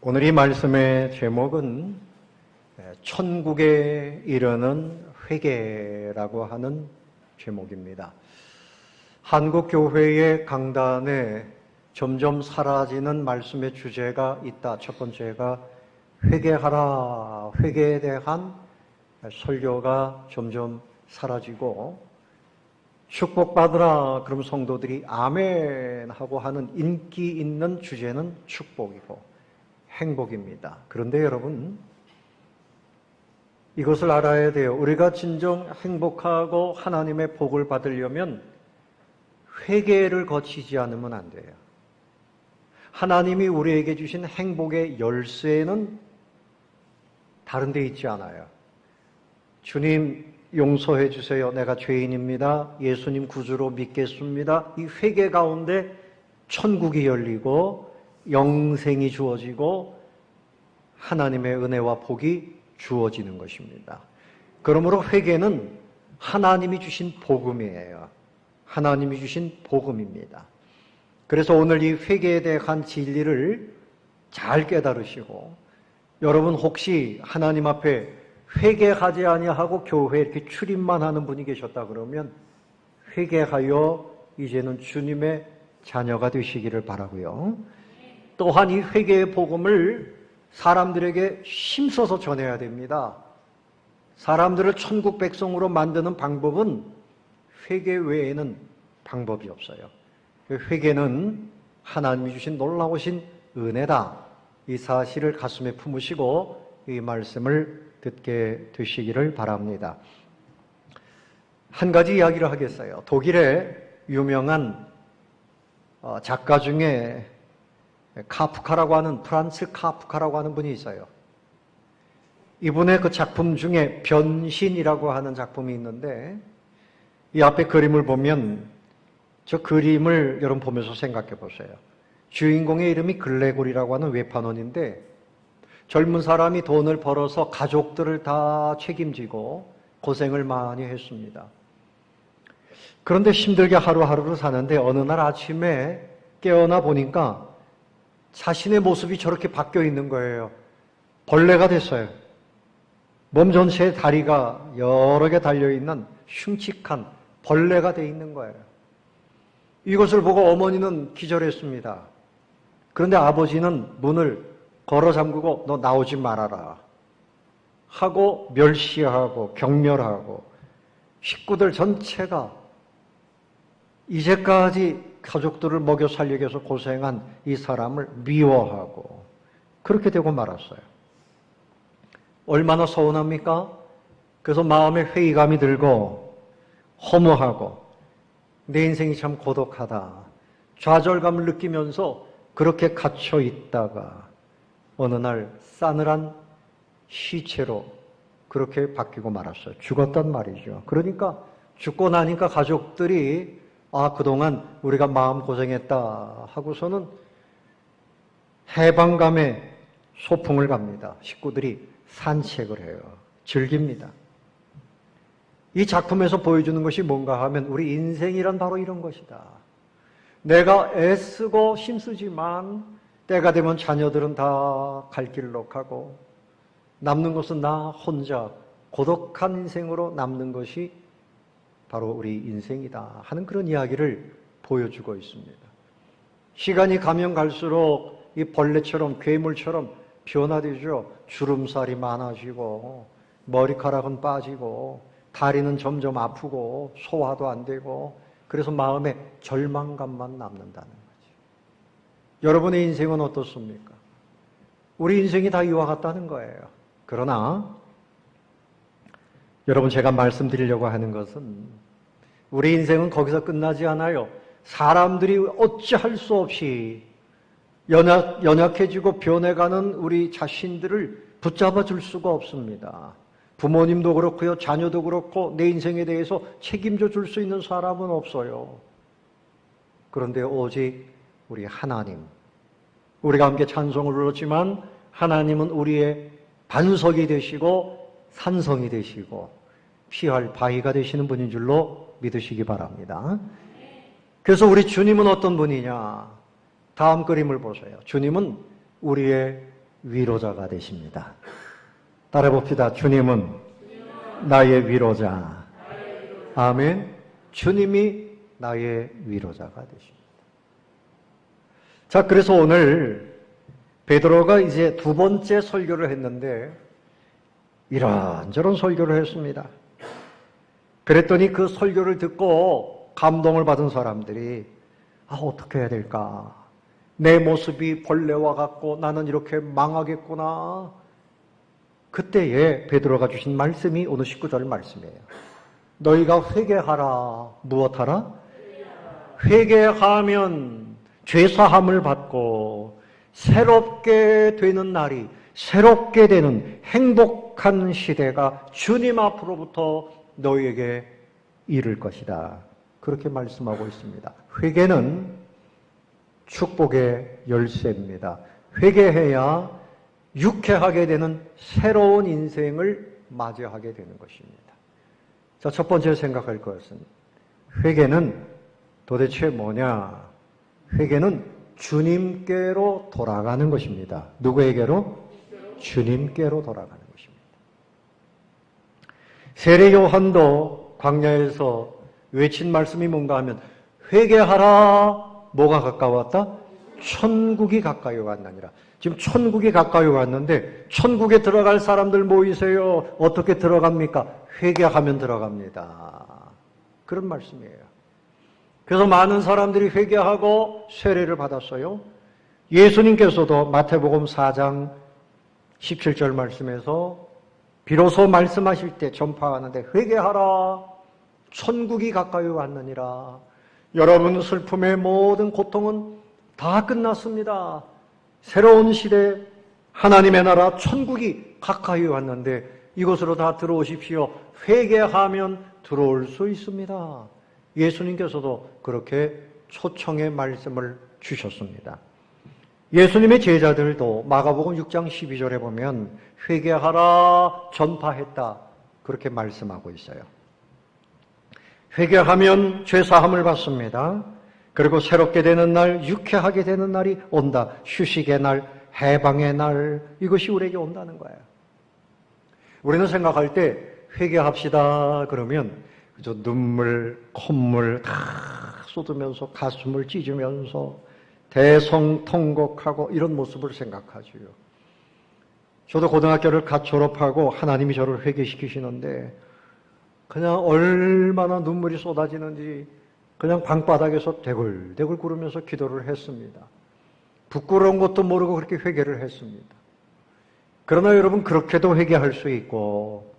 오늘 이 말씀의 제목은 천국에 이르는 회개라고 하는 제목입니다. 한국 교회의 강단에 점점 사라지는 말씀의 주제가 있다. 첫 번째가 회개하라, 회개에 대한 설교가 점점 사라지고, 축복받으라 그럼 성도들이 아멘 하고 하는 인기 있는 주제는 축복이고 행복입니다. 그런데 여러분, 이것을 알아야 돼요. 우리가 진정 행복하고 하나님의 복을 받으려면 회개를 거치지 않으면 안 돼요. 하나님이 우리에게 주신 행복의 열쇠는 다른 데 있지 않아요. 주님 용서해 주세요. 내가 죄인입니다. 예수님 구주로 믿겠습니다. 이 회개 가운데 천국이 열리고 영생이 주어지고 하나님의 은혜와 복이 주어지는 것입니다. 그러므로 회개는 하나님이 주신 복음이에요. 하나님이 주신 복음입니다. 그래서 오늘 이 회개에 대한 진리를 잘 깨달으시고, 여러분 혹시 하나님 앞에 회개하지 아니하고 교회에 이렇게 출입만 하는 분이 계셨다 그러면 회개하여 이제는 주님의 자녀가 되시기를 바라고요. 또한 이 회개의 복음을 사람들에게 힘써서 전해야 됩니다. 사람들을 천국 백성으로 만드는 방법은 회개 외에는 방법이 없어요. 회개는 하나님이 주신 놀라우신 은혜다. 이 사실을 가슴에 품으시고 이 말씀을 듣게 되시기를 바랍니다. 한 가지 이야기를 하겠어요. 독일의 유명한 작가 중에 카프카라고 하는, 프란츠 카프카라고 하는 분이 있어요. 이분의 그 작품 중에 변신이라고 하는 작품이 있는데, 이 앞에 그림을 보면 저 그림을 여러분 보면서 생각해 보세요. 주인공의 이름이 글레고리라고 하는 외판원인데, 젊은 사람이 돈을 벌어서 가족들을 다 책임지고 고생을 많이 했습니다. 그런데 힘들게 하루하루를 사는데 어느 날 아침에 깨어나 보니까 자신의 모습이 저렇게 바뀌어 있는 거예요. 벌레가 됐어요. 몸 전체에 다리가 여러 개 달려있는 흉측한 벌레가 돼 있는 거예요. 이것을 보고 어머니는 기절했습니다. 그런데 아버지는 문을 걸어 잠그고 너 나오지 말아라 하고 멸시하고 경멸하고, 식구들 전체가 이제까지 가족들을 먹여 살리기 위해서 고생한 이 사람을 미워하고 그렇게 되고 말았어요. 얼마나 서운합니까? 그래서 마음에 회의감이 들고 허무하고 내 인생이 참 고독하다, 좌절감을 느끼면서 그렇게 갇혀 있다가 어느 날 싸늘한 시체로 그렇게 바뀌고 말았어요. 죽었단 말이죠. 그러니까 죽고 나니까 가족들이 그동안 우리가 마음고생했다 하고서는 해방감에 소풍을 갑니다. 식구들이 산책을 해요. 즐깁니다. 이 작품에서 보여주는 것이 뭔가 하면 우리 인생이란 바로 이런 것이다. 내가 애쓰고 힘쓰지만 때가 되면 자녀들은 다 갈 길로 가고 남는 것은 나 혼자 고독한 인생으로 남는 것이 바로 우리 인생이다 하는 그런 이야기를 보여주고 있습니다. 시간이 가면 갈수록 이 벌레처럼 괴물처럼 변화되죠. 주름살이 많아지고 머리카락은 빠지고 다리는 점점 아프고 소화도 안 되고, 그래서 마음에 절망감만 남는다는 거죠. 여러분의 인생은 어떻습니까? 우리 인생이 다 이와 같다는 거예요. 그러나 여러분, 제가 말씀드리려고 하는 것은 우리 인생은 거기서 끝나지 않아요. 사람들이 어찌할 수 없이 연약해지고 변해가는 우리 자신들을 붙잡아 줄 수가 없습니다. 부모님도 그렇고요, 자녀도 그렇고 내 인생에 대해서 책임져 줄 수 있는 사람은 없어요. 그런데 오직 우리 하나님, 우리가 함께 찬송을 불렀지만 하나님은 우리의 반석이 되시고 산성이 되시고 피할 바위가 되시는 분인 줄로 믿으시기 바랍니다. 그래서 우리 주님은 어떤 분이냐? 다음 그림을 보세요. 주님은 우리의 위로자가 되십니다. 따라해봅시다. 주님은 나의 위로자. 아멘. 주님이 나의 위로자가 되십니다. 자, 그래서 오늘 베드로가 이제 두 번째 설교를 했는데 이런저런 설교를 했습니다. 그랬더니 그 설교를 듣고 감동을 받은 사람들이 어떻게 해야 될까? 내 모습이 벌레와 같고 나는 이렇게 망하겠구나. 그때에 베드로가 주신 말씀이 오늘 19절 말씀이에요. 너희가 회개하라. 무엇하라? 회개하면 죄사함을 받고 새롭게 되는 날이, 새롭게 되는 행복한 시대가 주님 앞으로부터 너희에게 이를 것이다. 그렇게 말씀하고 있습니다. 회개는 축복의 열쇠입니다. 회개해야 유쾌하게 되는 새로운 인생을 맞이하게 되는 것입니다. 자, 첫 번째 생각할 것은 회개는 도대체 뭐냐? 회개는 주님께로 돌아가는 것입니다. 누구에게로? 주님께로 돌아가는 것입니다. 세례 요한도 광야에서 외친 말씀이 뭔가 하면 회개하라. 뭐가 가까웠다? 천국이 가까이 왔느니라. 지금 천국이 가까이 왔는데 천국에 들어갈 사람들 모이세요. 어떻게 들어갑니까? 회개하면 들어갑니다. 그런 말씀이에요. 그래서 많은 사람들이 회개하고 세례를 받았어요. 예수님께서도 마태복음 4장 17절 말씀에서 비로소 말씀하실 때 전파하는데 회개하라. 천국이 가까이 왔느니라. 여러분 슬픔의 모든 고통은 다 끝났습니다. 새로운 시대 하나님의 나라 천국이 가까이 왔는데 이곳으로 다 들어오십시오. 회개하면 들어올 수 있습니다. 예수님께서도 그렇게 초청의 말씀을 주셨습니다. 예수님의 제자들도 마가복음 6장 12절에 보면 회개하라 전파했다. 그렇게 말씀하고 있어요. 회개하면 죄사함을 받습니다. 그리고 새롭게 되는 날, 유쾌하게 되는 날이 온다. 휴식의 날, 해방의 날, 이것이 우리에게 온다는 거예요. 우리는 생각할 때 회개합시다 그러면 그저 눈물, 콧물 다 쏟으면서 가슴을 찢으면서 대성통곡하고 이런 모습을 생각하지요. 저도 고등학교를 갓 졸업하고 하나님이 저를 회개시키시는데 그냥 얼마나 눈물이 쏟아지는지 그냥 방바닥에서 대굴대굴 구르면서 기도를 했습니다. 부끄러운 것도 모르고 그렇게 회개를 했습니다. 그러나 여러분 그렇게도 회개할 수 있고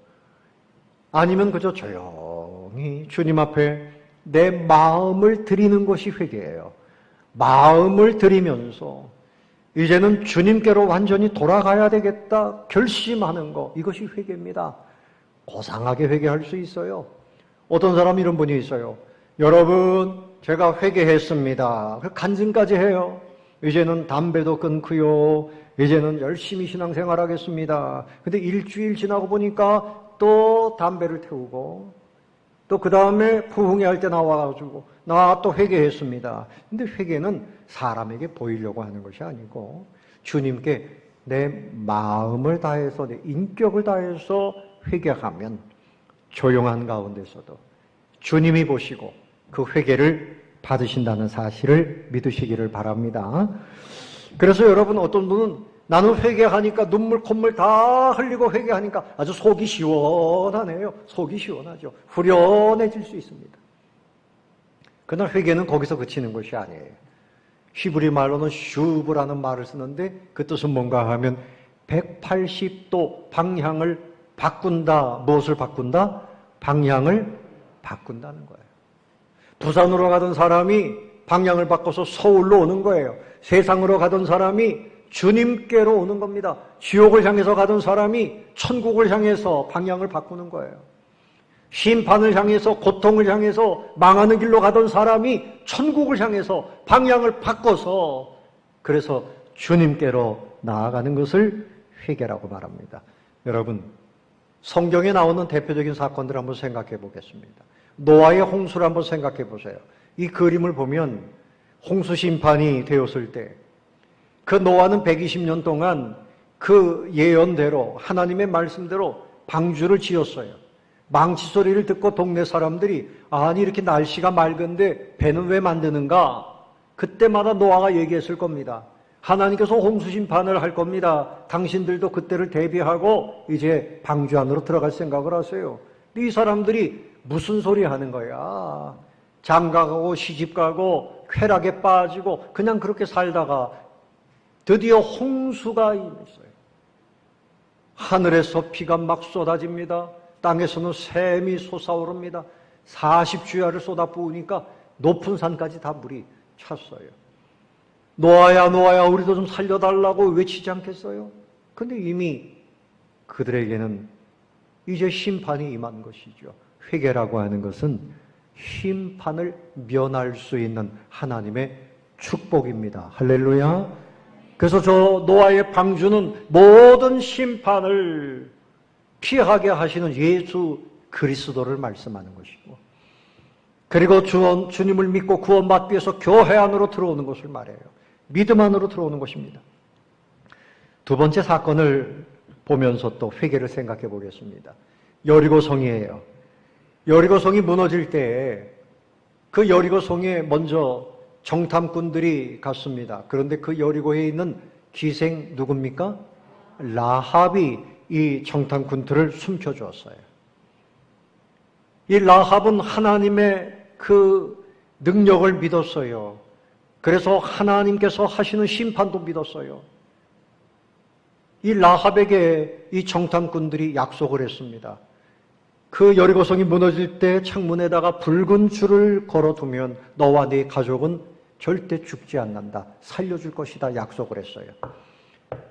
아니면 그저 조용히 주님 앞에 내 마음을 드리는 것이 회개예요. 마음을 드리면서 이제는 주님께로 완전히 돌아가야 되겠다 결심하는 것, 이것이 회개입니다. 고상하게 회개할 수 있어요. 어떤 사람 이런 분이 있어요. 여러분 제가 회개했습니다. 간증까지 해요. 이제는 담배도 끊고요. 이제는 열심히 신앙생활하겠습니다. 근데 일주일 지나고 보니까 또 담배를 태우고 또 그 다음에 부흥회 할 때 나와가지고 나 또 회개했습니다. 근데 회개는 사람에게 보이려고 하는 것이 아니고 주님께 내 마음을 다해서 내 인격을 다해서 회개하면 조용한 가운데서도 주님이 보시고 그 회개를 받으신다는 사실을 믿으시기를 바랍니다. 그래서 여러분 어떤 분은 나는 회개하니까 눈물 콧물 다 흘리고 회개하니까 아주 속이 시원하네요. 속이 시원하죠. 후련해질 수 있습니다. 그러나 회개는 거기서 그치는 것이 아니에요. 히브리 말로는 슈브라는 말을 쓰는데 그 뜻은 뭔가 하면 180도 방향을 바꾼다. 무엇을 바꾼다? 방향을 바꾼다는 거예요. 부산으로 가던 사람이 방향을 바꿔서 서울로 오는 거예요. 세상으로 가던 사람이 주님께로 오는 겁니다. 지옥을 향해서 가던 사람이 천국을 향해서 방향을 바꾸는 거예요. 심판을 향해서 고통을 향해서 망하는 길로 가던 사람이 천국을 향해서 방향을 바꿔서 그래서 주님께로 나아가는 것을 회개라고 말합니다. 여러분 성경에 나오는 대표적인 사건들을 한번 생각해 보겠습니다. 노아의 홍수를 한번 생각해 보세요. 이 그림을 보면 홍수 심판이 되었을 때 그 노아는 120년 동안 그 예언대로 하나님의 말씀대로 방주를 지었어요. 망치 소리를 듣고 동네 사람들이 아니 이렇게 날씨가 맑은데 배는 왜 만드는가? 그때마다 노아가 얘기했을 겁니다. 하나님께서 홍수 심판을 할 겁니다. 당신들도 그때를 대비하고 이제 방주 안으로 들어갈 생각을 하세요. 이 사람들이 무슨 소리 하는 거야? 장가가고 시집가고 쾌락에 빠지고 그냥 그렇게 살다가 드디어 홍수가 임했어요. 하늘에서 비가 막 쏟아집니다. 땅에서는 샘이 솟아오릅니다. 40주야를 쏟아부으니까 높은 산까지 다 물이 찼어요. 노아야 노아야 우리도 좀 살려달라고 외치지 않겠어요? 근데 이미 그들에게는 이제 심판이 임한 것이죠. 회개라고 하는 것은 심판을 면할 수 있는 하나님의 축복입니다. 할렐루야. 그래서 저 노아의 방주는 모든 심판을 피하게 하시는 예수 그리스도를 말씀하는 것이고, 그리고 주님을 믿고 구원받기 위해서 교회 안으로 들어오는 것을 말해요. 믿음 안으로 들어오는 것입니다. 두 번째 사건을 보면서 또 회개를 생각해 보겠습니다. 여리고성이에요. 여리고성이 무너질 때 그 여리고성에 먼저 정탐꾼들이 갔습니다. 그런데 그 여리고에 있는 기생 누굽니까? 라합이 이 정탐꾼들을 숨겨주었어요. 이 라합은 하나님의 그 능력을 믿었어요. 그래서 하나님께서 하시는 심판도 믿었어요. 이 라합에게 이 정탐꾼들이 약속을 했습니다. 그 여리고성이 무너질 때 창문에다가 붉은 줄을 걸어두면 너와 네 가족은 절대 죽지 않는다. 살려줄 것이다. 약속을 했어요.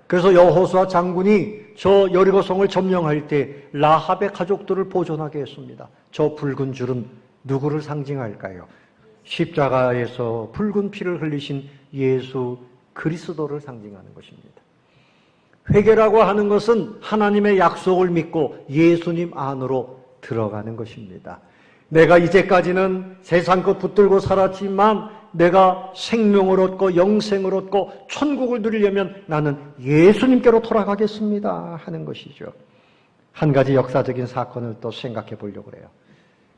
그래서 여호수아 장군이 저 여리고성을 점령할 때 라합의 가족들을 보존하게 했습니다. 저 붉은 줄은 누구를 상징할까요? 십자가에서 붉은 피를 흘리신 예수 그리스도를 상징하는 것입니다. 회개라고 하는 것은 하나님의 약속을 믿고 예수님 안으로 들어가는 것입니다. 내가 이제까지는 세상 것 붙들고 살았지만 내가 생명을 얻고 영생을 얻고 천국을 누리려면 나는 예수님께로 돌아가겠습니다 하는 것이죠. 한 가지 역사적인 사건을 또 생각해 보려고 해요.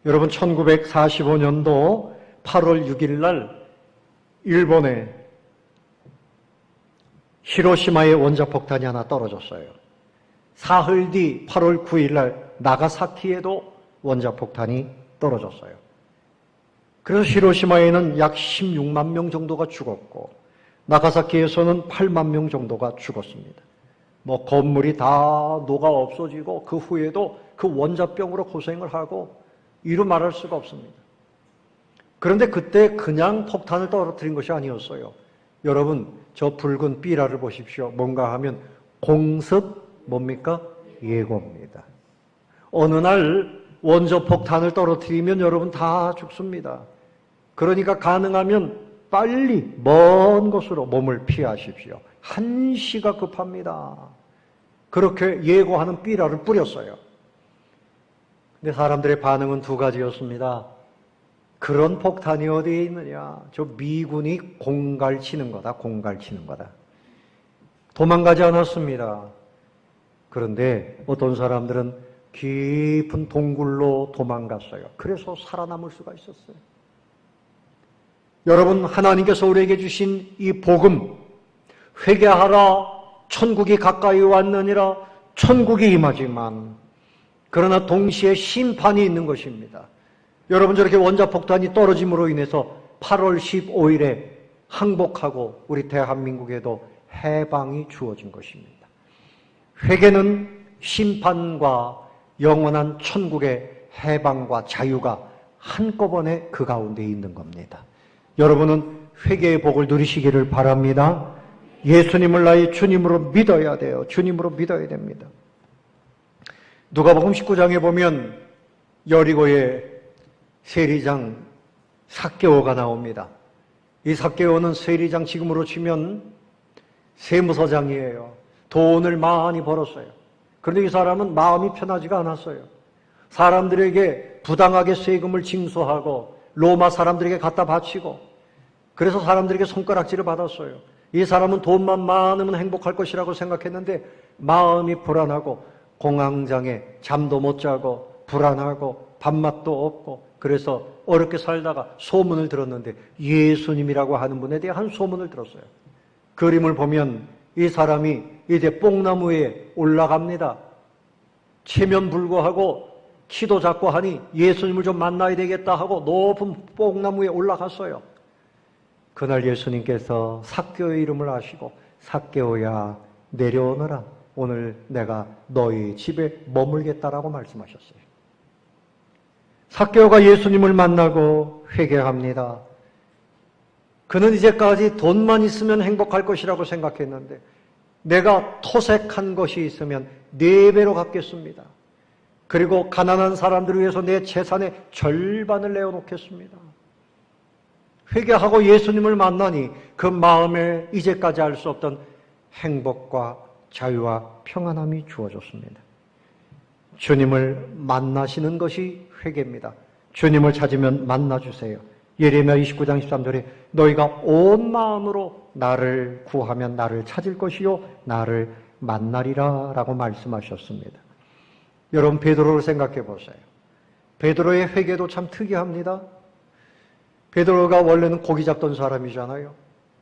여러분 1945년도 8월 6일 날 일본에 히로시마에 원자폭탄이 하나 떨어졌어요. 사흘 뒤 8월 9일 날 나가사키에도 원자폭탄이 떨어졌어요. 그래서 히로시마에는 약 16만 명 정도가 죽었고 나가사키에서는 8만 명 정도가 죽었습니다. 뭐 건물이 다 녹아 없어지고 그 후에도 그 원자병으로 고생을 하고 이루 말할 수가 없습니다. 그런데 그때 그냥 폭탄을 떨어뜨린 것이 아니었어요. 여러분 저 붉은 삐라를 보십시오. 뭔가 하면 공습 뭡니까? 예고입니다. 어느 날 원자폭탄을 떨어뜨리면 여러분 다 죽습니다. 그러니까 가능하면 빨리 먼 곳으로 몸을 피하십시오. 한시가 급합니다. 그렇게 예고하는 삐라를 뿌렸어요. 근데 사람들의 반응은 두 가지였습니다. 그런 폭탄이 어디에 있느냐? 저 미군이 공갈치는 거다. 공갈치는 거다. 도망가지 않았습니다. 그런데 어떤 사람들은 깊은 동굴로 도망갔어요. 그래서 살아남을 수가 있었어요. 여러분, 하나님께서 우리에게 주신 이 복음, 회개하라, 천국이 가까이 왔느니라, 천국이 임하지만 그러나 동시에 심판이 있는 것입니다. 여러분, 저렇게 원자폭탄이 떨어짐으로 인해서 8월 15일에 항복하고 우리 대한민국에도 해방이 주어진 것입니다. 회개는 심판과 영원한 천국의 해방과 자유가 한꺼번에 그 가운데 있는 겁니다. 여러분은 회개의 복을 누리시기를 바랍니다. 예수님을 나의 주님으로 믿어야 돼요. 주님으로 믿어야 됩니다. 누가복음 19장에 보면 여리고의 세리장 삭개오가 나옵니다. 이 삭개오는 세리장 지금으로 치면 세무서장이에요. 돈을 많이 벌었어요. 그런데 이 사람은 마음이 편하지가 않았어요. 사람들에게 부당하게 세금을 징수하고 로마 사람들에게 갖다 바치고 그래서 사람들에게 손가락질을 받았어요. 이 사람은 돈만 많으면 행복할 것이라고 생각했는데 마음이 불안하고 공황장애, 잠도 못 자고 불안하고 밥맛도 없고 그래서 어렵게 살다가 소문을 들었는데 예수님이라고 하는 분에 대한 소문을 들었어요. 그림을 보면 이 사람이 이제 뽕나무 위에 올라갑니다. 체면 불구하고 키도 작고 하니 예수님을 좀 만나야 되겠다 하고 높은 뽕나무 위에 올라갔어요. 그날 예수님께서 삭개오의 이름을 아시고 삭개오야 내려오너라. 오늘 내가 너희 집에 머물겠다라고 말씀하셨어요. 삭개오가 예수님을 만나고 회개합니다. 그는 이제까지 돈만 있으면 행복할 것이라고 생각했는데 내가 토색한 것이 있으면 4배로 갚겠습니다. 그리고 가난한 사람들을 위해서 내 재산의 절반을 내어놓겠습니다. 회개하고 예수님을 만나니 그 마음에 이제까지 알 수 없던 행복과 자유와 평안함이 주어졌습니다. 주님을 만나시는 것이 회개입니다. 주님을 찾으면 만나주세요. 예레미야 29장 13절에 너희가 온 마음으로 나를 구하면 나를 찾을 것이요 나를 만나리라 라고 말씀하셨습니다. 여러분 베드로를 생각해 보세요. 베드로의 회개도 참 특이합니다. 베드로가 원래는 고기 잡던 사람이잖아요.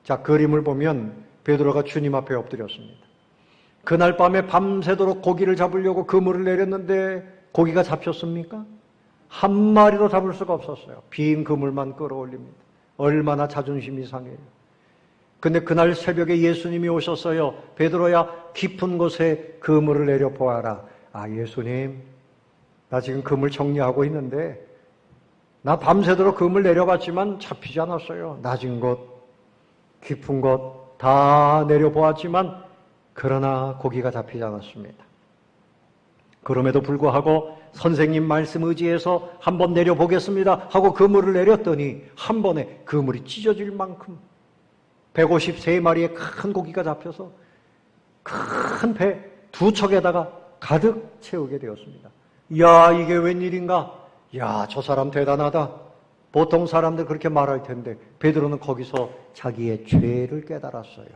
자, 그림을 보면 베드로가 주님 앞에 엎드렸습니다. 그날 밤에 밤새도록 고기를 잡으려고 그물을 내렸는데 고기가 잡혔습니까? 한 마리도 잡을 수가 없었어요. 빈 그물만 끌어올립니다. 얼마나 자존심이 상해요. 근데 그날 새벽에 예수님이 오셨어요. 베드로야 깊은 곳에 그물을 내려보아라. 아, 예수님, 나 지금 그물 정리하고 있는데 나 밤새도록 그물 내려봤지만 잡히지 않았어요. 낮은 곳, 깊은 곳 다 내려보았지만 그러나 고기가 잡히지 않았습니다. 그럼에도 불구하고 선생님 말씀 의지해서 한번 내려보겠습니다 하고 그물을 내렸더니 한 번에 그물이 찢어질 만큼 153마리의 큰 고기가 잡혀서 큰 배 2척에다가 가득 채우게 되었습니다. 야, 이게 웬일인가? 야, 저 사람 대단하다. 보통 사람들 그렇게 말할 텐데 베드로는 거기서 자기의 죄를 깨달았어요.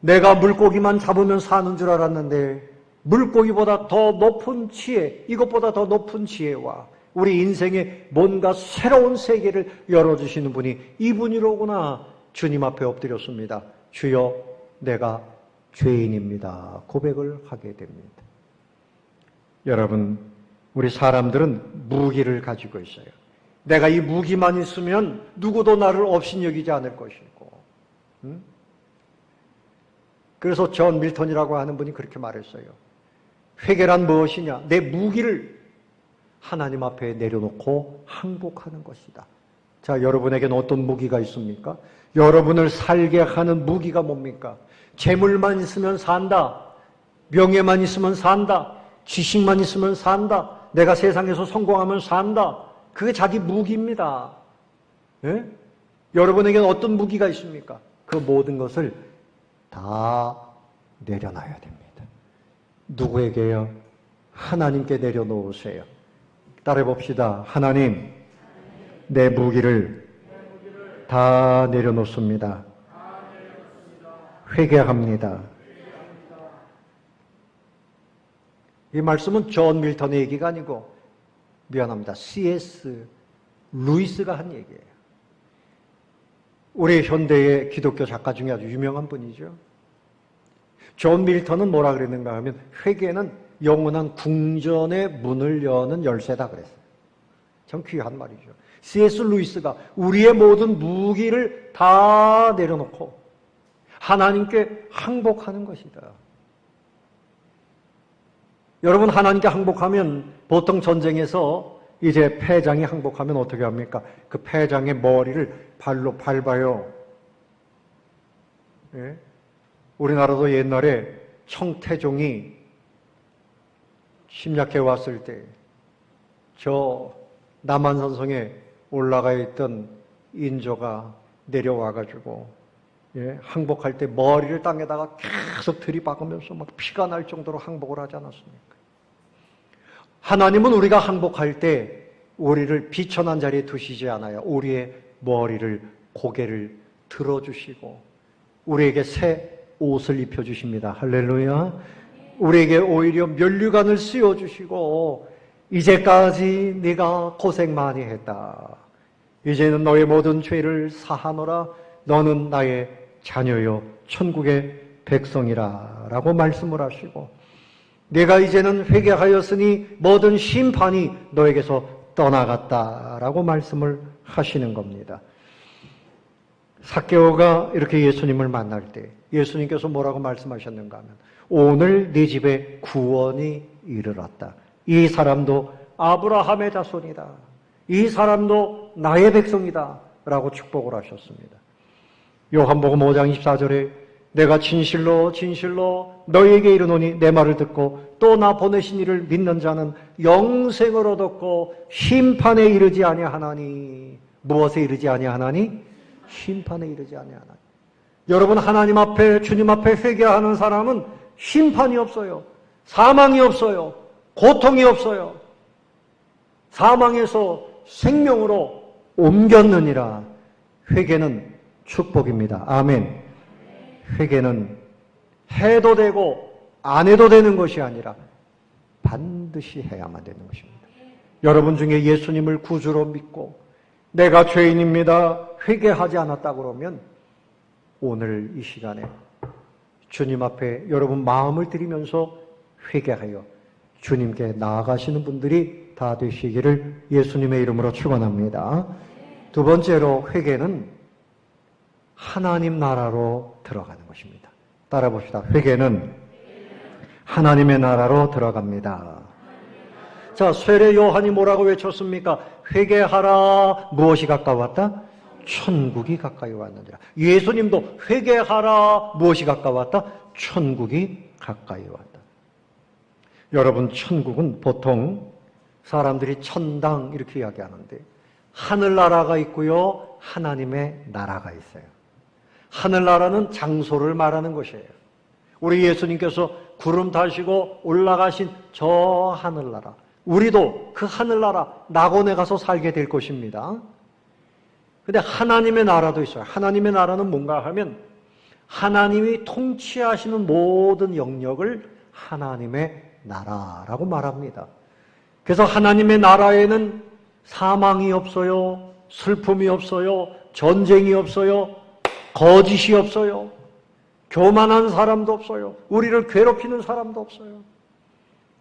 내가 물고기만 잡으면 사는 줄 알았는데 물고기보다 더 높은 지혜, 이것보다 더 높은 지혜와 우리 인생에 뭔가 새로운 세계를 열어주시는 분이 이분이로구나. 주님 앞에 엎드렸습니다. 주여, 내가 죄인입니다. 고백을 하게 됩니다. 여러분, 우리 사람들은 무기를 가지고 있어요. 내가 이 무기만 있으면 누구도 나를 업신여기지 않을 것이고. 그래서 존 밀턴이라고 하는 분이 그렇게 말했어요. 회개란 무엇이냐? 내 무기를 하나님 앞에 내려놓고 항복하는 것이다. 자, 여러분에게는 어떤 무기가 있습니까? 여러분을 살게 하는 무기가 뭡니까? 재물만 있으면 산다. 명예만 있으면 산다. 지식만 있으면 산다. 내가 세상에서 성공하면 산다. 그게 자기 무기입니다. 예? 여러분에게는 어떤 무기가 있습니까? 그 모든 것을 다 내려놔야 됩니다. 누구에게요? 하나님께 내려놓으세요. 따라해봅시다. 하나님, 내 무기를 다 내려놓습니다. 회개합니다. 이 말씀은 존 밀턴의 얘기가 아니고 미안합니다. C.S. 루이스가 한 얘기예요. 우리 현대의 기독교 작가 중에 아주 유명한 분이죠. 존 밀턴은 뭐라 그랬는가 하면 회개는 영원한 궁전의 문을 여는 열쇠다 그랬어요. 참 귀한 말이죠. C.S. 루이스가 우리의 모든 무기를 다 내려놓고 하나님께 항복하는 것이다. 여러분, 하나님께 항복하면 보통 전쟁에서 이제 패장이 항복하면 어떻게 합니까? 그 패장의 머리를 발로 밟아요. 예? 우리나라도 옛날에 청태종이 침략해 왔을 때 저 남한산성에 올라가 있던 인조가 내려와가지고 항복할 때 머리를 땅에다가 계속 들이박으면서 막 피가 날 정도로 항복을 하지 않았습니까? 하나님은 우리가 항복할 때 우리를 비천한 자리에 두시지 않아요. 우리의 머리를, 고개를 들어주시고 우리에게 새 옷을 입혀주십니다. 할렐루야. 우리에게 오히려 면류관을 씌워주시고 이제까지 네가 고생 많이 했다. 이제는 너의 모든 죄를 사하노라. 너는 나의 자녀요 천국의 백성이라 라고 말씀을 하시고 내가 이제는 회개하였으니 모든 심판이 너에게서 떠나갔다라고 말씀을 하시는 겁니다. 삭개오가 이렇게 예수님을 만날 때 예수님께서 뭐라고 말씀하셨는가 하면 오늘 네 집에 구원이 이르렀다. 이 사람도 아브라함의 자손이다. 이 사람도 나의 백성이다 라고 축복을 하셨습니다. 요한복음 5장 24절에 내가 진실로 진실로 너희에게 이르노니 내 말을 듣고 또 나 보내신 이를 믿는 자는 영생을 얻었고 심판에 이르지 아니하나니. 무엇에 이르지 아니하나니? 심판에 이르지 아니하나니. 여러분 하나님 앞에 주님 앞에 회개하는 사람은 심판이 없어요. 사망이 없어요. 고통이 없어요. 사망에서 생명으로 옮겼느니라. 회개는 축복입니다. 아멘. 회개는 해도 되고 안 해도 되는 것이 아니라 반드시 해야만 되는 것입니다. 여러분 중에 예수님을 구주로 믿고 내가 죄인입니다. 회개하지 않았다 그러면 오늘 이 시간에 주님 앞에 여러분 마음을 드리면서 회개하여 주님께 나아가시는 분들이 다 되시기를 예수님의 이름으로 축원합니다. 두 번째로 회개는 하나님 나라로 들어가는 것입니다. 따라 봅시다. 회개는 하나님의 나라로 들어갑니다. 자, 쇠례 요한이 뭐라고 외쳤습니까? 회개하라. 무엇이 가까웠다? 천국이 가까이 왔느니라. 예수님도 회개하라. 무엇이 가까웠다? 천국이 가까이 왔다. 여러분, 천국은 보통 사람들이 천당 이렇게 이야기하는데 하늘나라가 있고요, 하나님의 나라가 있어요. 하늘나라는 장소를 말하는 것이에요. 우리 예수님께서 구름 타시고 올라가신 저 하늘나라, 우리도 그 하늘나라 낙원에 가서 살게 될 것입니다. 근데 하나님의 나라도 있어요. 하나님의 나라는 뭔가 하면 하나님이 통치하시는 모든 영역을 하나님의 나라라고 말합니다. 그래서 하나님의 나라에는 사망이 없어요. 슬픔이 없어요. 전쟁이 없어요. 거짓이 없어요. 교만한 사람도 없어요. 우리를 괴롭히는 사람도 없어요.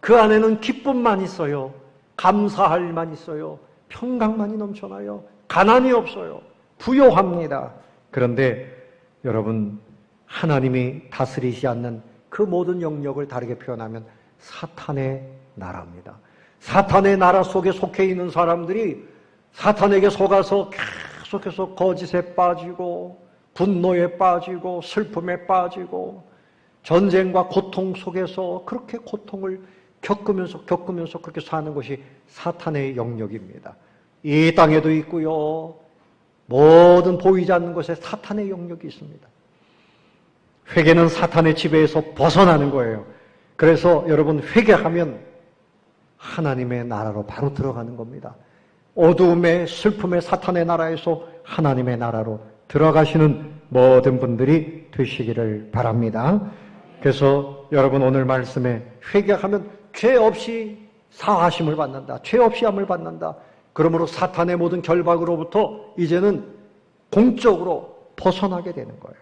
그 안에는 기쁨만 있어요. 감사할 일만 있어요. 평강만이 넘쳐나요. 가난이 없어요. 부요합니다. 그런데 여러분, 하나님이 다스리지 않는 그 모든 영역을 다르게 표현하면 사탄의 나라입니다. 사탄의 나라 속에 속해 있는 사람들이 사탄에게 속아서 계속해서 거짓에 빠지고 분노에 빠지고 슬픔에 빠지고 전쟁과 고통 속에서 그렇게 고통을 겪으면서 그렇게 사는 것이 사탄의 영역입니다. 이 땅에도 있고요. 모든 보이지 않는 곳에 사탄의 영역이 있습니다. 회개는 사탄의 지배에서 벗어나는 거예요. 그래서 여러분 회개하면 하나님의 나라로 바로 들어가는 겁니다. 어두움의 슬픔의 사탄의 나라에서 하나님의 나라로 들어가시는 모든 분들이 되시기를 바랍니다. 그래서 여러분 오늘 말씀에 회개하면 죄 없이 사하심을 받는다. 죄 없이 함을 받는다. 그러므로 사탄의 모든 결박으로부터 이제는 공적으로 벗어나게 되는 거예요.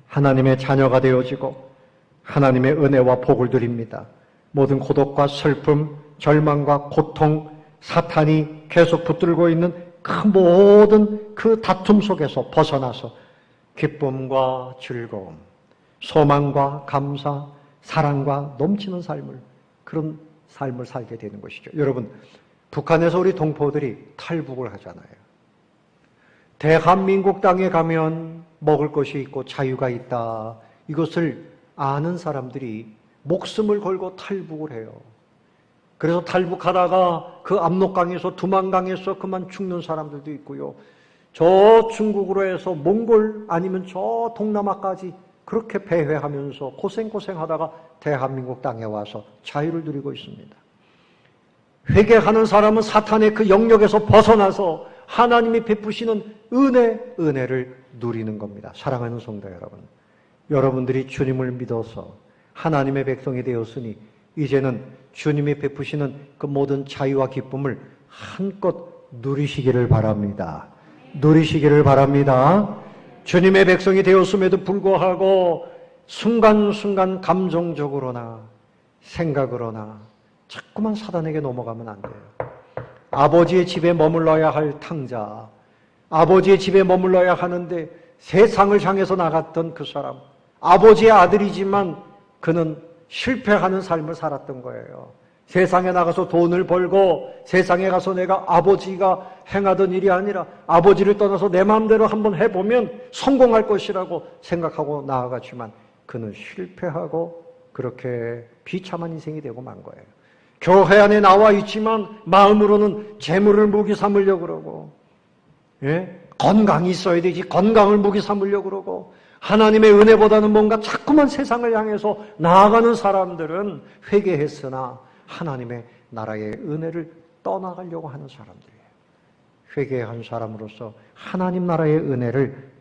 하나님의 자녀가 되어지고 하나님의 은혜와 복을 드립니다. 모든 고독과 슬픔, 절망과 고통, 사탄이 계속 붙들고 있는 그 모든 그 다툼 속에서 벗어나서 기쁨과 즐거움, 소망과 감사, 사랑과 넘치는 삶을, 그런 삶을 살게 되는 것이죠. 여러분, 북한에서 우리 동포들이 탈북을 하잖아요. 대한민국 땅에 가면 먹을 것이 있고 자유가 있다. 이것을 아는 사람들이 목숨을 걸고 탈북을 해요. 그래서 탈북하다가 그 압록강에서 두만강에서 그만 죽는 사람들도 있고요. 저 중국으로 해서 몽골 아니면 저 동남아까지 그렇게 배회하면서 고생하다가 대한민국 땅에 와서 자유를 누리고 있습니다. 회개하는 사람은 사탄의 그 영역에서 벗어나서 하나님이 베푸시는 은혜를 누리는 겁니다. 사랑하는 성도 여러분, 여러분들이 주님을 믿어서 하나님의 백성이 되었으니 이제는 주님이 베푸시는 그 모든 자유와 기쁨을 한껏 누리시기를 바랍니다. 누리시기를 바랍니다. 주님의 백성이 되었음에도 불구하고 순간순간 감정적으로나 생각으로나 자꾸만 사단에게 넘어가면 안 돼요. 아버지의 집에 머물러야 할 탕자, 아버지의 집에 머물러야 하는데 세상을 향해서 나갔던 그 사람, 아버지의 아들이지만 그는 실패하는 삶을 살았던 거예요. 세상에 나가서 돈을 벌고 세상에 가서 내가 아버지가 행하던 일이 아니라 아버지를 떠나서 내 마음대로 한번 해보면 성공할 것이라고 생각하고 나아갔지만 그는 실패하고 그렇게 비참한 인생이 되고 만 거예요. 교회 안에 나와 있지만 마음으로는 재물을 무기 삼으려고 그러고, 건강이 있어야 되지 건강을 무기 삼으려고 그러고, 하나님의 은혜보다는 뭔가 자꾸만 세상을 향해서 나아가는 사람들은 회개했으나 하나님의 나라의 은혜를 떠나가려고 하는 사람들이에요. 회개한 사람으로서 하나님 나라의 은혜를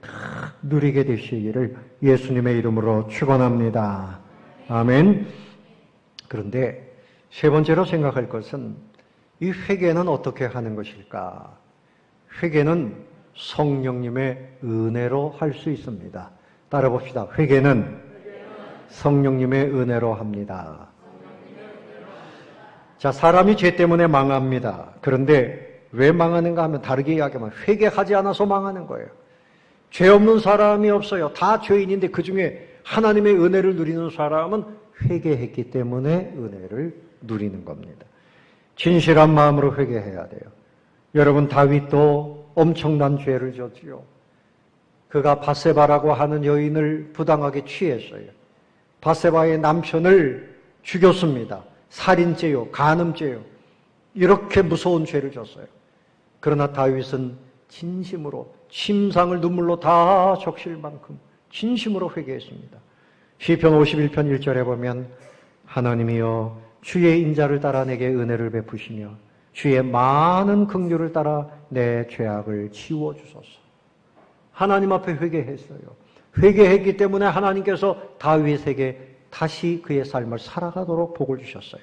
누리게 되시기를 예수님의 이름으로 축원합니다. 아멘. 그런데 세 번째로 생각할 것은 이 회개는 어떻게 하는 것일까? 회개는 성령님의 은혜로 할 수 있습니다. 따라 봅시다. 회개는 성령님의 은혜로 합니다. 자, 사람이 죄 때문에 망합니다. 그런데 왜 망하는가 하면 다르게 이야기하면 회개하지 않아서 망하는 거예요. 죄 없는 사람이 없어요. 다 죄인인데 그 중에 하나님의 은혜를 누리는 사람은 회개했기 때문에 은혜를 누리는 겁니다. 진실한 마음으로 회개해야 돼요. 여러분, 다윗도 엄청난 죄를 졌지요. 그가 밧세바라고 하는 여인을 부당하게 취했어요. 밧세바의 남편을 죽였습니다. 살인죄요, 간음죄요. 이렇게 무서운 죄를 졌어요. 그러나 다윗은 진심으로 침상을 눈물로 다 적실 만큼 진심으로 회개했습니다. 시편 51편 1절에 보면 하나님이여 주의 인자를 따라 내게 은혜를 베푸시며 주의 많은 긍휼을 따라 내 죄악을 지워주소서. 하나님 앞에 회개했어요. 회개했기 때문에 하나님께서 다윗에게 다시 그의 삶을 살아가도록 복을 주셨어요.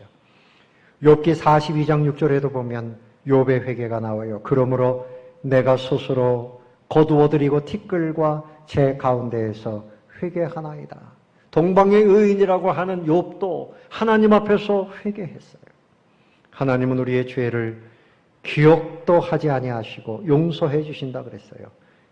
욥기 42장 6절에도 보면 욥의 회개가 나와요. 그러므로 내가 스스로 거두어들이고 티끌과 제 가운데에서 회개하나이다. 동방의 의인이라고 하는 욥도 하나님 앞에서 회개했어요. 하나님은 우리의 죄를 기억도 하지 아니하시고 용서해 주신다 그랬어요.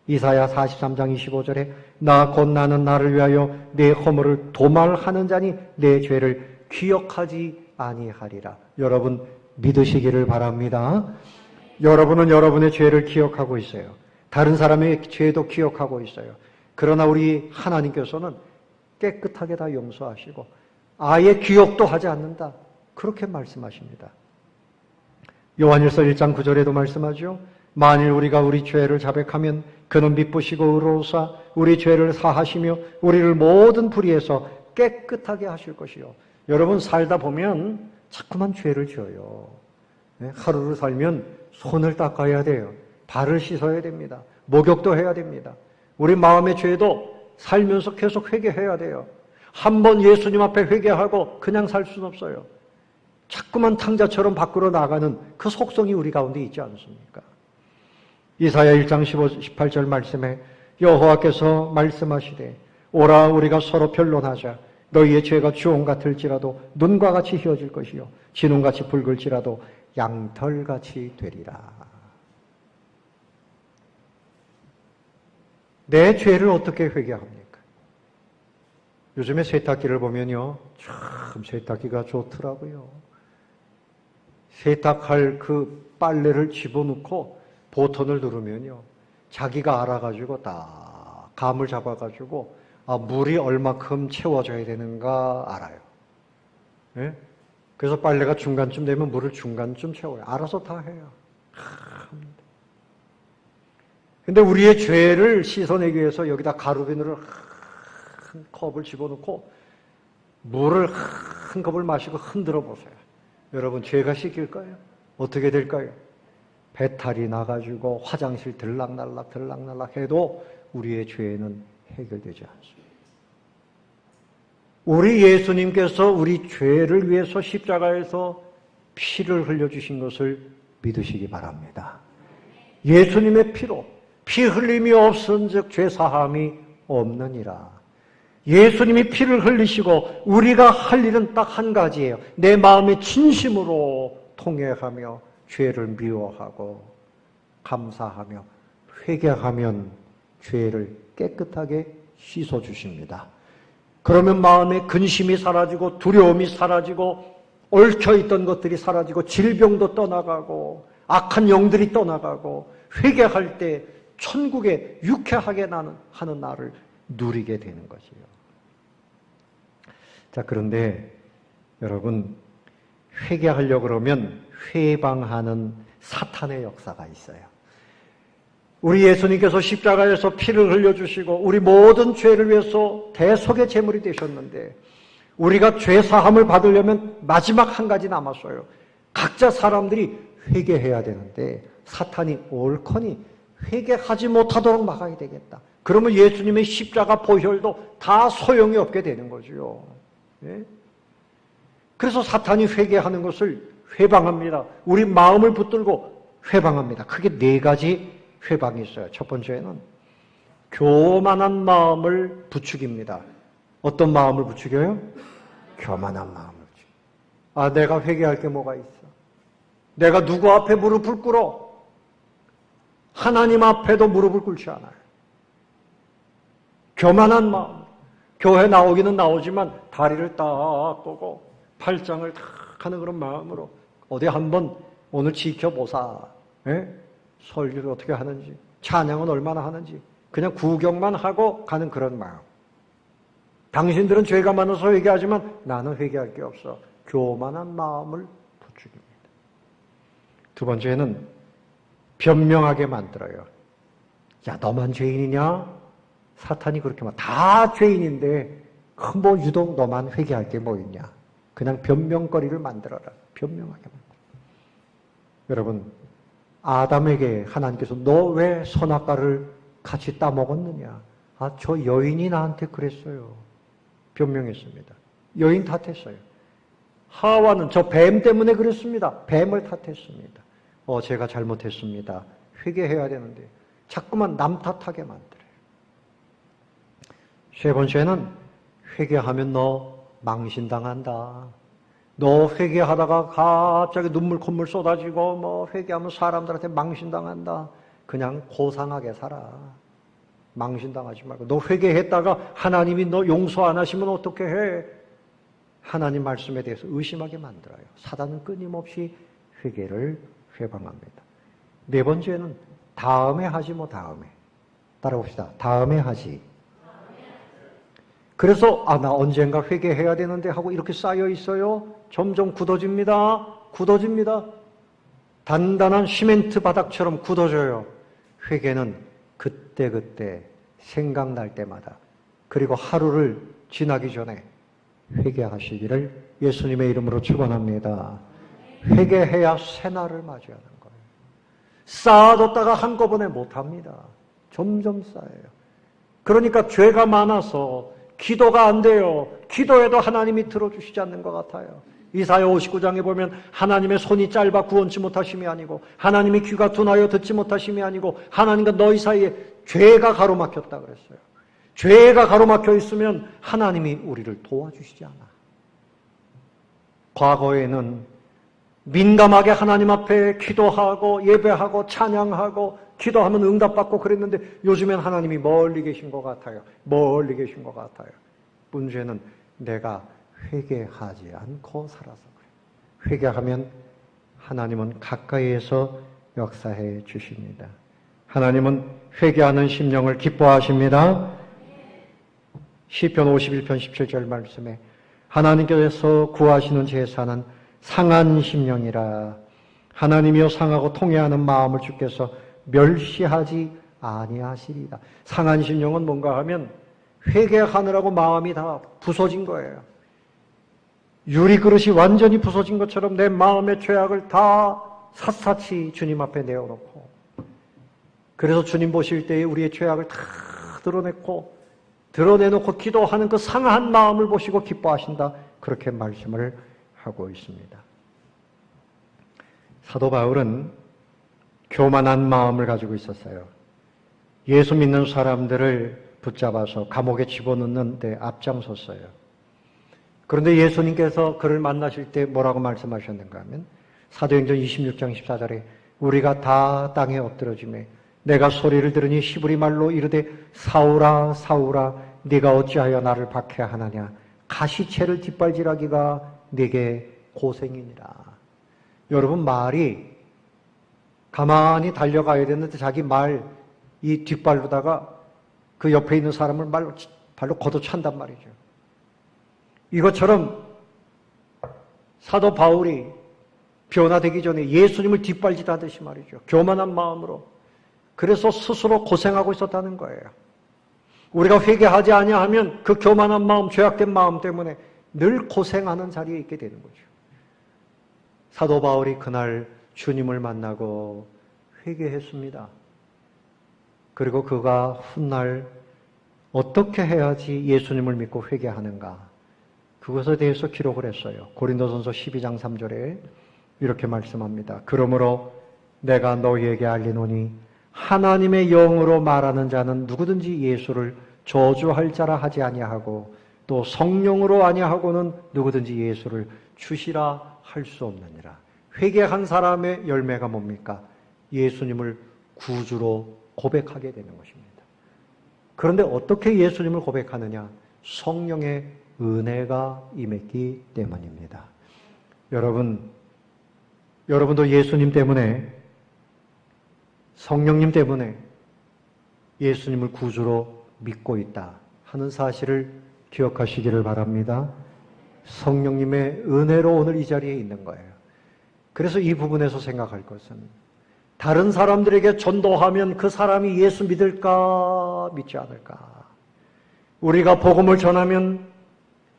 이사야 43장 25절에 나 곧 나는 나를 위하여 내 허물을 도말하는 자니 내 죄를 기억하지 아니하리라. 여러분 믿으시기를 바랍니다. 여러분은 여러분의 죄를 기억하고 있어요. 다른 사람의 죄도 기억하고 있어요. 그러나 우리 하나님께서는 깨끗하게 다 용서하시고 아예 기억도 하지 않는다. 그렇게 말씀하십니다. 요한일서 1장 9절에도 말씀하죠. 만일 우리가 우리 죄를 자백하면 그는 미쁘시고 의로우사 우리 죄를 사하시며 우리를 모든 불의에서 깨끗하게 하실 것이요. 여러분 살다 보면 자꾸만 죄를 지어요. 하루를 살면 손을 닦아야 돼요. 발을 씻어야 됩니다. 목욕도 해야 됩니다. 우리 마음의 죄도 살면서 계속 회개해야 돼요. 한 번 예수님 앞에 회개하고 그냥 살 수는 없어요. 자꾸만 탕자처럼 밖으로 나가는 그 속성이 우리 가운데 있지 않습니까? 이사야 1장 18절 말씀에 여호와께서 말씀하시되 오라 우리가 서로 변론하자. 너희의 죄가 주홍 같을지라도 눈과 같이 희어질 것이요 진홍같이 붉을지라도 양털같이 되리라. 내 죄를 어떻게 회개합니까? 요즘에 세탁기를 보면요, 참 세탁기가 좋더라고요. 세탁할 그 빨래를 집어넣고 버튼을 누르면요, 자기가 알아가지고 딱 감을 잡아가지고 물이 얼마큼 채워져야 되는가 알아요. 예? 그래서 빨래가 중간쯤 되면 물을 중간쯤 채워요. 알아서 다 해요. 근데 우리의 죄를 씻어내기 위해서 여기다 가루비누를 한 컵을 집어넣고 물을 한 컵을 마시고 흔들어 보세요. 여러분 죄가 씻길까요? 어떻게 될까요? 배탈이 나가지고 화장실 들락날락 해도 우리의 죄는 해결되지 않습니다. 우리 예수님께서 우리 죄를 위해서 십자가에서 피를 흘려주신 것을 믿으시기 바랍니다. 예수님의 피로 피 흘림이 없은즉 죄사함이 없느니라. 예수님이 피를 흘리시고 우리가 할 일은 딱 한 가지예요. 내 마음의 진심으로 통회하며 죄를 미워하고 감사하며 회개하면 죄를 깨끗하게 씻어주십니다. 그러면 마음의 근심이 사라지고 두려움이 사라지고 얽혀있던 것들이 사라지고 질병도 떠나가고 악한 영들이 떠나가고 회개할 때 천국에 유쾌하게 하는 날을 누리게 되는 것이에요. 자, 그런데 여러분, 회개하려고 그러면 회방하는 사탄의 역사가 있어요. 우리 예수님께서 십자가에서 피를 흘려주시고 우리 모든 죄를 위해서 대속의 제물이 되셨는데 우리가 죄 사함을 받으려면 마지막 한 가지 남았어요. 각자 사람들이 회개해야 되는데 사탄이 옳거니 회개하지 못하도록 막아야 되겠다. 그러면 예수님의 십자가 보혈도 다 소용이 없게 되는 거죠. 예? 그래서 사탄이 회개하는 것을 회방합니다. 우리 마음을 붙들고 회방합니다. 크게 네 가지 회방이 있어요. 첫 번째는 교만한 마음을 부추깁니다. 어떤 마음을 부추겨요? 교만한 마음을 부추겨. 아, 내가 회개할 게 뭐가 있어? 내가 누구 앞에 무릎을 꿇어? 하나님 앞에도 무릎을 꿇지 않아요. 교만한 마음. 교회 나오기는 나오지만 다리를 딱 꺾고 팔짱을 탁 하는 그런 마음으로 어디 한번 오늘 지켜보사. 예? 설교를 어떻게 하는지, 찬양은 얼마나 하는지 그냥 구경만 하고 가는 그런 마음. 당신들은 죄가 많아서 회개하지만 나는 회개할 게 없어. 교만한 마음을 부추깁니다. 두 번째는 변명하게 만들어요. 야, 너만 죄인이냐? 사탄이 그렇게 말. 다 죄인인데 뭐 유독 너만 회개할 게 뭐 있냐? 그냥 변명거리를 만들어라. 변명하게 만들어. 여러분, 아담에게 하나님께서 너 왜 선악과를 같이 따먹었느냐? 아, 저 여인이 나한테 그랬어요. 변명했습니다. 여인 탓했어요. 하와는 저 뱀 때문에 그랬습니다. 뱀을 탓했습니다. 제가 잘못했습니다. 회개해야 되는데 자꾸만 남 탓하게 만들어요. 세 번째는 회개하면 너 망신당한다. 너 회개하다가 갑자기 눈물 콧물 쏟아지고 뭐 회개하면 사람들한테 망신당한다. 그냥 고상하게 살아. 망신당하지 말고. 너 회개했다가 하나님이 너 용서 안 하시면 어떻게 해? 하나님 말씀에 대해서 의심하게 만들어요. 사단은 끊임없이 회개를 회방합니다. 네 번째는 다음에 하지 뭐 다음에. 따라봅시다. 다음에 하지. 그래서 나 언젠가 회개해야 되는데 하고 이렇게 쌓여 있어요. 점점 굳어집니다. 굳어집니다. 단단한 시멘트 바닥처럼 굳어져요. 회개는 그때그때 생각날 때마다 그리고 하루를 지나기 전에 회개하시기를 예수님의 이름으로 축원합니다. 회개해야 새날을 맞이하는 거예요. 쌓아뒀다가 한꺼번에 못합니다. 점점 쌓여요. 그러니까 죄가 많아서 기도가 안 돼요. 기도해도 하나님이 들어주시지 않는 것 같아요. 이사야 59장에 보면 하나님의 손이 짧아 구원치 못하심이 아니고 하나님의 귀가 둔하여 듣지 못하심이 아니고 하나님과 너희 사이에 죄가 가로막혔다 그랬어요. 죄가 가로막혀 있으면 하나님이 우리를 도와주시지 않아. 과거에는 민감하게 하나님 앞에 기도하고 예배하고 찬양하고 기도하면 응답받고 그랬는데 요즘엔 하나님이 멀리 계신 것 같아요. 멀리 계신 것 같아요. 문제는 내가 회개하지 않고 살아서 그래요. 회개하면 하나님은 가까이에서 역사해 주십니다. 하나님은 회개하는 심령을 기뻐하십니다. 시편 51편 17절 말씀에 하나님께서 구하시는 제사는 상한 심령이라. 하나님이여 상하고 통회하는 마음을 주께서 멸시하지 아니하시리다. 상한 심령은 뭔가 하면 회개하느라고 마음이 다 부서진 거예요. 유리그릇이 완전히 부서진 것처럼 내 마음의 죄악을 다 샅샅이 주님 앞에 내어놓고 그래서 주님 보실 때에 우리의 죄악을 다 드러내놓고 기도하는 그 상한 마음을 보시고 기뻐하신다. 그렇게 말씀을 하고 있습니다. 사도 바울은 교만한 마음을 가지고 있었어요. 예수 믿는 사람들을 붙잡아서 감옥에 집어넣는 데 앞장섰어요. 그런데 예수님께서 그를 만나실 때 뭐라고 말씀하셨는가 하면 사도행전 26장 14절에 우리가 다 땅에 엎드러지매 내가 소리를 들으니 히브리 말로 이르되 사울아 사울아 네가 어찌하여 나를 박해하느냐 가시채를 뒷발질하기가 네게 고생이니라. 여러분 말이 가만히 달려가야 되는데 자기 이 뒷발로다가 그 옆에 있는 사람을 발로 걷어찬단 말이죠. 이것처럼 사도 바울이 변화되기 전에 예수님을 뒷발질하듯이 말이죠. 교만한 마음으로. 그래서 스스로 고생하고 있었다는 거예요. 우리가 회개하지 아니하면 그 교만한 마음, 죄악된 마음 때문에 늘 고생하는 자리에 있게 되는 거죠. 사도 바울이 그날 주님을 만나고 회개했습니다. 그리고 그가 훗날 어떻게 해야지 예수님을 믿고 회개하는가 그것에 대해서 기록을 했어요. 고린도전서 12장 3절에 이렇게 말씀합니다. 그러므로 내가 너희에게 알리노니 하나님의 영으로 말하는 자는 누구든지 예수를 저주할 자라 하지 아니하고 또 성령으로 아니하고는 누구든지 예수를 주시라 할 수 없느니라. 회개한 사람의 열매가 뭡니까? 예수님을 구주로 고백하게 되는 것입니다. 그런데 어떻게 예수님을 고백하느냐? 성령의 은혜가 임했기 때문입니다. 여러분도 예수님 때문에 성령님 때문에 예수님을 구주로 믿고 있다 하는 사실을 기억하시기를 바랍니다. 성령님의 은혜로 오늘 이 자리에 있는 거예요. 그래서 이 부분에서 생각할 것은 다른 사람들에게 전도하면 그 사람이 예수 믿을까 믿지 않을까. 우리가 복음을 전하면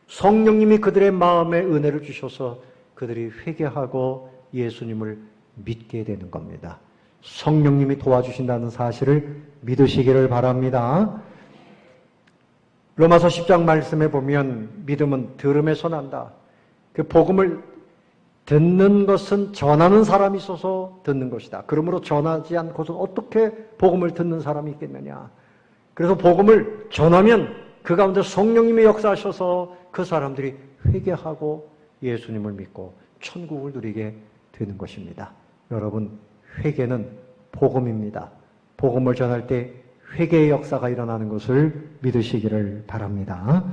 성령님이 그들의 마음에 은혜를 주셔서 그들이 회개하고 예수님을 믿게 되는 겁니다. 성령님이 도와주신다는 사실을 믿으시기를 바랍니다. 로마서 10장 말씀에 보면 믿음은 들음에서 난다. 그 복음을 듣는 것은 전하는 사람이 있어서 듣는 것이다. 그러므로 전하지 않고서 어떻게 복음을 듣는 사람이 있겠느냐. 그래서 복음을 전하면 그 가운데 성령님이 역사하셔서 그 사람들이 회개하고 예수님을 믿고 천국을 누리게 되는 것입니다. 여러분, 회개는 복음입니다. 복음을 전할 때 회개의 역사가 일어나는 것을 믿으시기를 바랍니다.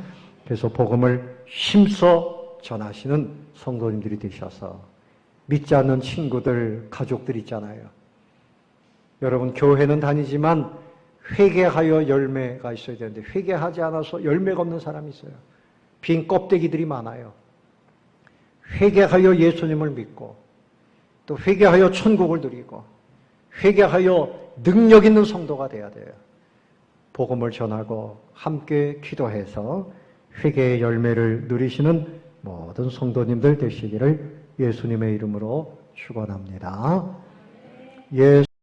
그래서 복음을 힘써 전하시는 성도님들이 되셔서 믿지 않는 친구들, 가족들 있잖아요. 여러분, 교회는 다니지만 회개하여 열매가 있어야 되는데 회개하지 않아서 열매가 없는 사람이 있어요. 빈 껍데기들이 많아요. 회개하여 예수님을 믿고 또 회개하여 천국을 누리고 회개하여 능력 있는 성도가 돼야 돼요. 복음을 전하고 함께 기도해서 회개의 열매를 누리시는 모든 성도님들 되시기를 예수님의 이름으로 축원합니다.